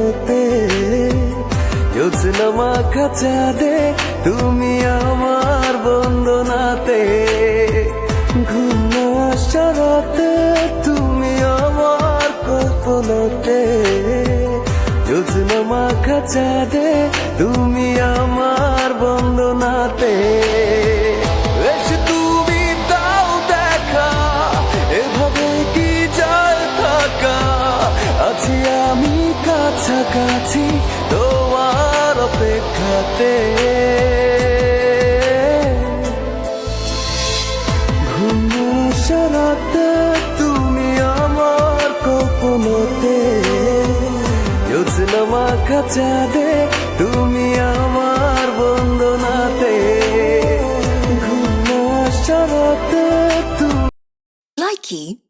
কল্পনাতে জ্যোৎস্না মাখা চাঁদে তুমি আমার বন্দনাতে ঘুম আসা রাতে তুমি আমার কল্পনাতে জ্যোৎস্না মাখা চাঁদে তুমি আমার বন্দনাতে এসে তুমি দাও দেখা এভাবে কি যায় থাকা আছি আমি কাছাকাছি তোমার অপেক্ষাতে ঘুম আসা রাতে তুমি আমার কল্পনাতে জ্যোৎস্না মাখা চাঁদে তুমি আমার বন্দনাতে ঘুম আসা রাতে তুমি Likey